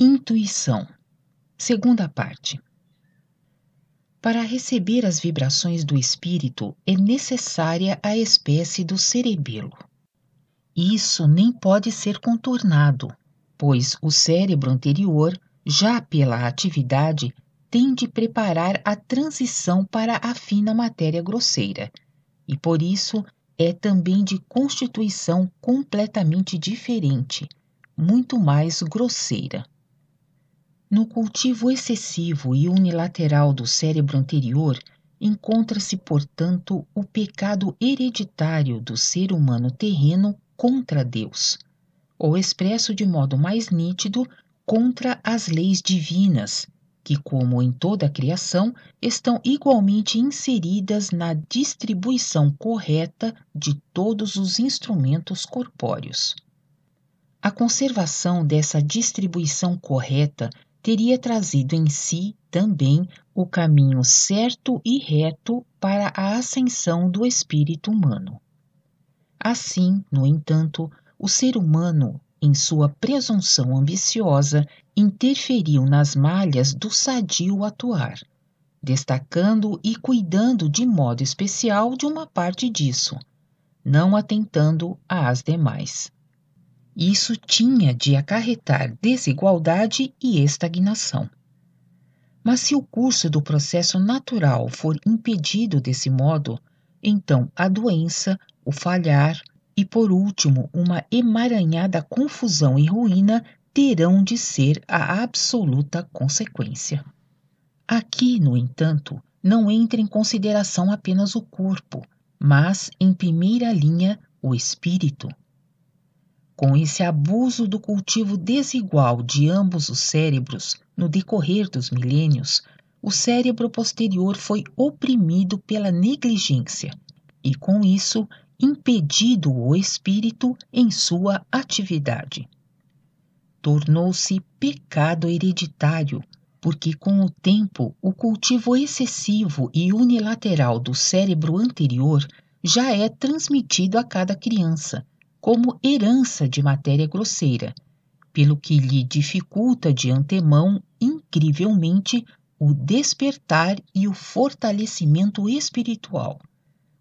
Intuição. Segunda parte. Para receber as vibrações do espírito é necessária a espécie do cerebelo. Isso nem pode ser contornado, pois o cérebro anterior, já pela atividade, tem de preparar a transição para a fina matéria grosseira, e por isso é também de constituição completamente diferente, muito mais grosseira. No cultivo excessivo e unilateral do cérebro anterior, encontra-se, portanto, o pecado hereditário do ser humano terreno contra Deus, ou expresso de modo mais nítido, contra as leis divinas, que, como em toda a criação, estão igualmente inseridas na distribuição correta de todos os instrumentos corpóreos. A conservação dessa distribuição correta teria trazido em si também o caminho certo e reto para a ascensão do espírito humano. Assim, no entanto, o ser humano, em sua presunção ambiciosa, interferiu nas malhas do sadio atuar, destacando e cuidando de modo especial de uma parte disso, não atentando às demais. Isso tinha de acarretar desigualdade e estagnação. Mas se o curso do processo natural for impedido desse modo, então a doença, o falhar e, por último, uma emaranhada confusão e ruína terão de ser a absoluta consequência. Aqui, no entanto, não entra em consideração apenas o corpo, mas, em primeira linha, o espírito. Com esse abuso do cultivo desigual de ambos os cérebros, no decorrer dos milênios, o cérebro posterior foi oprimido pela negligência e, com isso, impedido o espírito em sua atividade. Tornou-se pecado hereditário, porque com o tempo o cultivo excessivo e unilateral do cérebro anterior já é transmitido a cada criança, como herança de matéria grosseira, pelo que lhe dificulta de antemão, incrivelmente, o despertar e o fortalecimento espiritual,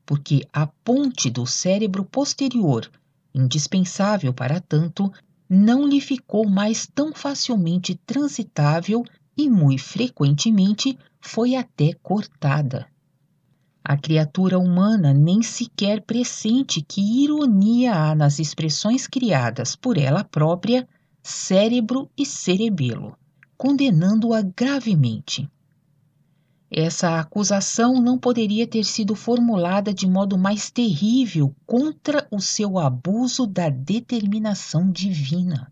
porque a ponte do cérebro posterior, indispensável para tanto, não lhe ficou mais tão facilmente transitável e, muito frequentemente, foi até cortada. A criatura humana nem sequer pressente que ironia há nas expressões criadas por ela própria, cérebro e cerebelo, condenando-a gravemente. Essa acusação não poderia ter sido formulada de modo mais terrível contra o seu abuso da determinação divina.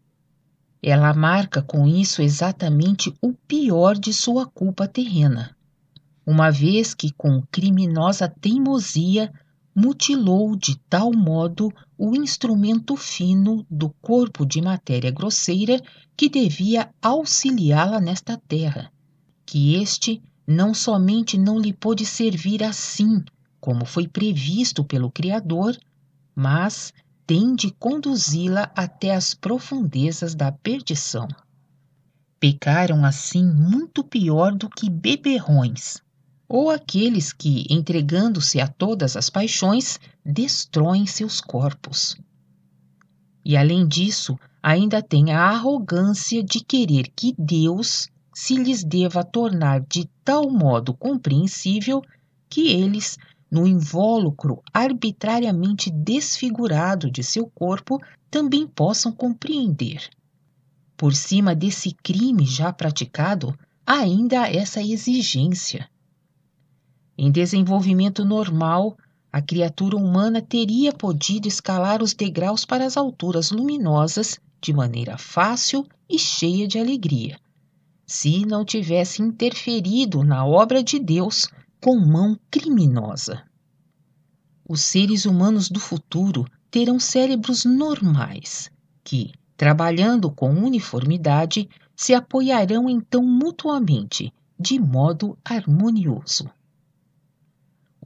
Ela marca com isso exatamente o pior de sua culpa terrena, uma vez que, com criminosa teimosia, mutilou de tal modo o instrumento fino do corpo de matéria grosseira que devia auxiliá-la nesta terra, que este não somente não lhe pôde servir assim, como foi previsto pelo Criador, mas tem de conduzi-la até as profundezas da perdição. Pecaram assim muito pior do que beberrões, ou aqueles que, entregando-se a todas as paixões, destroem seus corpos. E, além disso, ainda têm a arrogância de querer que Deus se lhes deva tornar de tal modo compreensível que eles, no invólucro arbitrariamente desfigurado de seu corpo, também possam compreender. Por cima desse crime já praticado, ainda há essa exigência. Em desenvolvimento normal, a criatura humana teria podido escalar os degraus para as alturas luminosas de maneira fácil e cheia de alegria, se não tivesse interferido na obra de Deus com mão criminosa. Os seres humanos do futuro terão cérebros normais, que, trabalhando com uniformidade, se apoiarão então mutuamente, de modo harmonioso.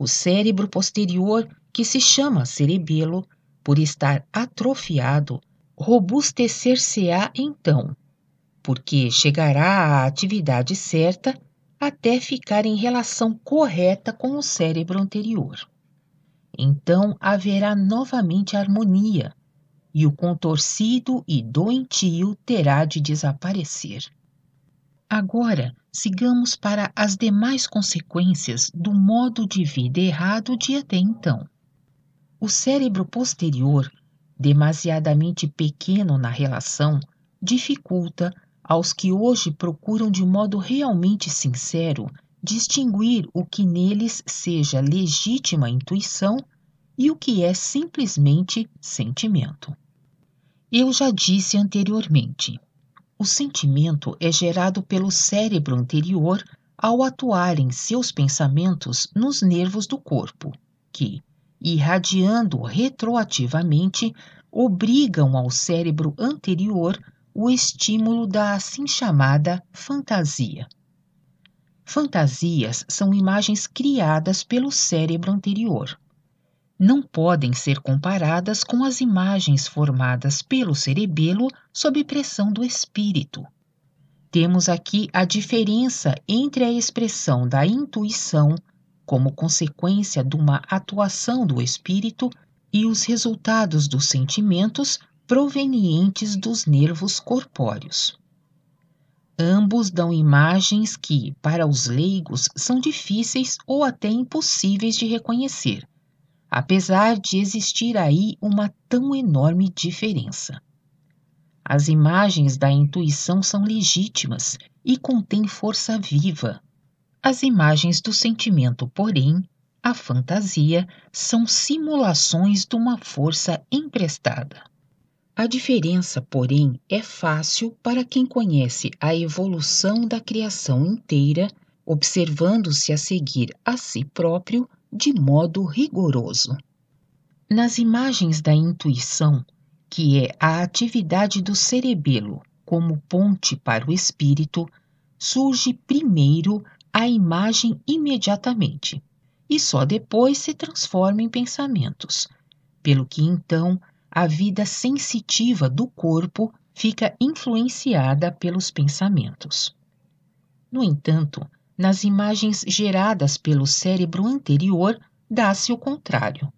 O cérebro posterior, que se chama cerebelo, por estar atrofiado, robustecer-se-á então, porque chegará à atividade certa até ficar em relação correta com o cérebro anterior. Então haverá novamente harmonia, e o contorcido e doentio terá de desaparecer. Agora, sigamos para as demais consequências do modo de vida errado de até então. O cérebro posterior, demasiadamente pequeno na relação, dificulta, aos que hoje procuram de modo realmente sincero distinguir o que neles seja legítima intuição e o que é simplesmente sentimento. Eu já disse anteriormente, o sentimento é gerado pelo cérebro anterior ao atuarem seus pensamentos nos nervos do corpo, que, irradiando retroativamente, obrigam ao cérebro anterior o estímulo da assim chamada fantasia. Fantasias são imagens criadas pelo cérebro anterior. Não podem ser comparadas com as imagens formadas pelo cerebelo sob pressão do espírito. Temos aqui a diferença entre a expressão da intuição, como consequência de uma atuação do espírito, e os resultados dos sentimentos provenientes dos nervos corpóreos. Ambos dão imagens que, para os leigos, são difíceis ou até impossíveis de reconhecer, apesar de existir aí uma tão enorme diferença. As imagens da intuição são legítimas e contêm força viva. As imagens do sentimento, porém, a fantasia, são simulações de uma força emprestada. A diferença, porém, é fácil para quem conhece a evolução da criação inteira, observando-se a seguir a si próprio de modo rigoroso. Nas imagens da intuição, que é a atividade do cerebelo como ponte para o espírito, surge primeiro a imagem imediatamente, e só depois se transforma em pensamentos, pelo que então a vida sensitiva do corpo fica influenciada pelos pensamentos. No entanto, nas imagens geradas pelo cérebro anterior, dá-se o contrário.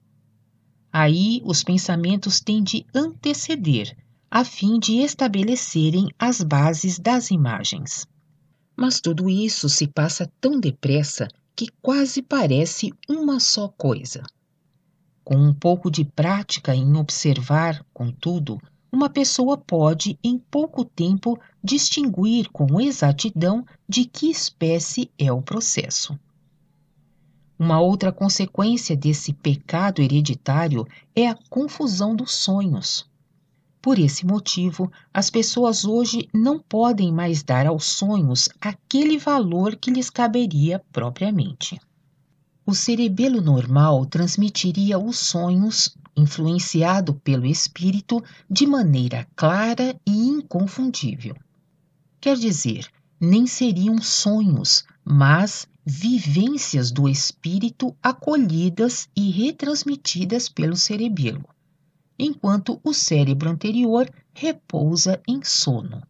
Aí os pensamentos têm de anteceder, a fim de estabelecerem as bases das imagens. Mas tudo isso se passa tão depressa que quase parece uma só coisa. Com um pouco de prática em observar, contudo, uma pessoa pode, em pouco tempo, distinguir com exatidão de que espécie é o processo. Uma outra consequência desse pecado hereditário é a confusão dos sonhos. Por esse motivo, as pessoas hoje não podem mais dar aos sonhos aquele valor que lhes caberia propriamente. O cerebelo normal transmitiria os sonhos, influenciado pelo espírito, de maneira clara e inconfundível. Quer dizer, nem seriam sonhos, mas vivências do espírito acolhidas e retransmitidas pelo cerebelo, enquanto o cérebro anterior repousa em sono.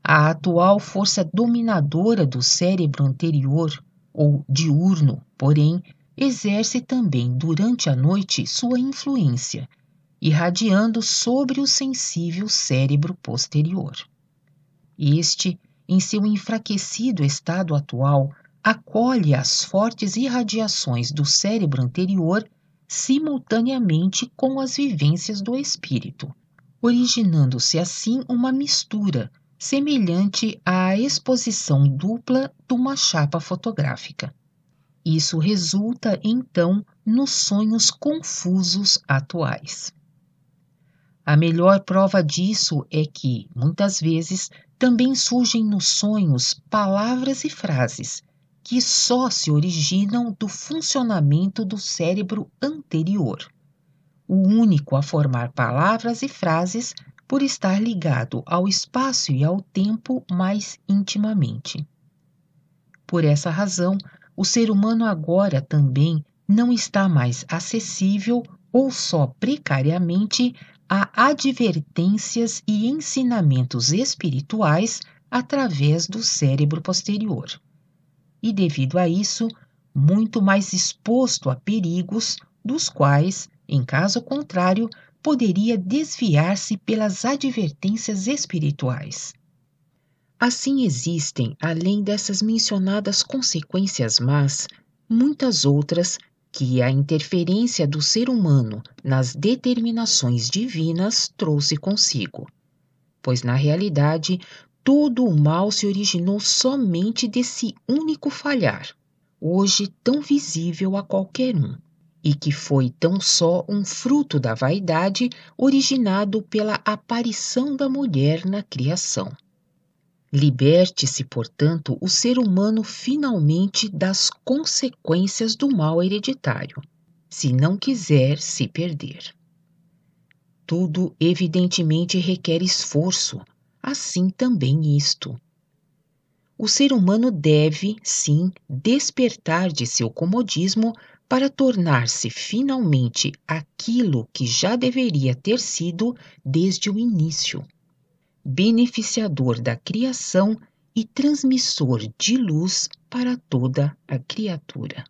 A atual força dominadora do cérebro anterior, ou diurno, porém, exerce também durante a noite sua influência, irradiando sobre o sensível cérebro posterior. Este, em seu enfraquecido estado atual, acolhe as fortes irradiações do cérebro anterior simultaneamente com as vivências do espírito, originando-se assim uma mistura semelhante à exposição dupla de uma chapa fotográfica. Isso resulta, então, nos sonhos confusos atuais. A melhor prova disso é que, muitas vezes, também surgem nos sonhos palavras e frases que só se originam do funcionamento do cérebro anterior, o único a formar palavras e frases por estar ligado ao espaço e ao tempo mais intimamente. Por essa razão, o ser humano agora também não está mais acessível ou só precariamente a advertências e ensinamentos espirituais através do cérebro posterior. E, devido a isso, muito mais exposto a perigos, dos quais, em caso contrário, poderia desviar-se pelas advertências espirituais. Assim existem, além dessas mencionadas consequências más, muitas outras que a interferência do ser humano nas determinações divinas trouxe consigo. Pois, na realidade, todo o mal se originou somente desse único falhar, hoje tão visível a qualquer um, e que foi tão só um fruto da vaidade originado pela aparição da mulher na criação. Liberte-se, portanto, o ser humano finalmente das consequências do mal hereditário, se não quiser se perder. Tudo, evidentemente, requer esforço, assim também isto. O ser humano deve, sim, despertar de seu comodismo para tornar-se finalmente aquilo que já deveria ter sido desde o início: beneficiador da criação e transmissor de luz para toda a criatura.